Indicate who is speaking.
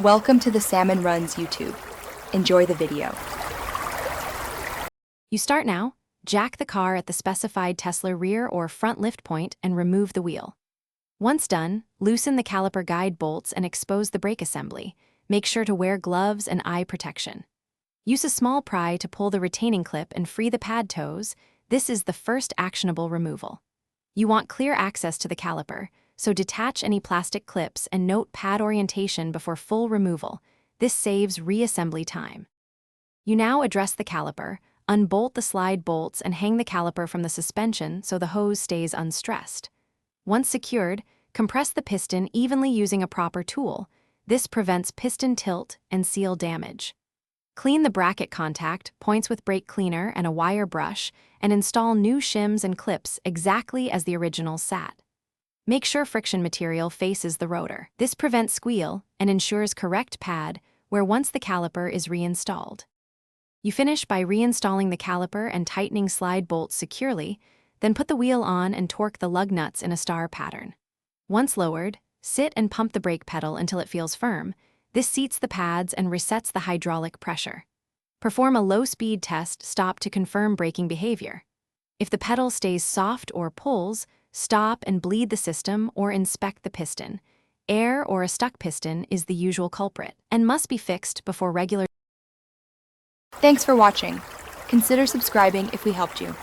Speaker 1: Welcome to the Salmon Runs YouTube. Enjoy the video.
Speaker 2: You start now, jack the car at the specified Tesla rear or front lift point and remove the wheel. Once done, loosen the caliper guide bolts and expose the brake assembly. Make sure to wear gloves and eye protection. Use a small pry to pull the retaining clip and free the pad toes. This is the first actionable removal. You want clear access to the caliper, so detach any plastic clips and note pad orientation before full removal. This saves reassembly time. You now address the caliper, unbolt the slide bolts and hang the caliper from the suspension so the hose stays unstressed. Once secured, compress the piston evenly using a proper tool. This prevents piston tilt and seal damage. Clean the bracket contact, points with brake cleaner and a wire brush, and install new shims and clips exactly as the original sat. Make sure friction material faces the rotor. This prevents squeal and ensures correct pad where once the caliper is reinstalled. You finish by reinstalling the caliper and tightening slide bolts securely, then put the wheel on and torque the lug nuts in a star pattern. Once lowered, sit and pump the brake pedal until it feels firm. This seats the pads and resets the hydraulic pressure. Perform a low-speed test stop to confirm braking behavior. If the pedal stays soft or pulls, stop and bleed the system or inspect the piston. Air or a stuck piston is the usual culprit and must be fixed before regular.
Speaker 1: Thanks for watching. Consider subscribing if we helped you.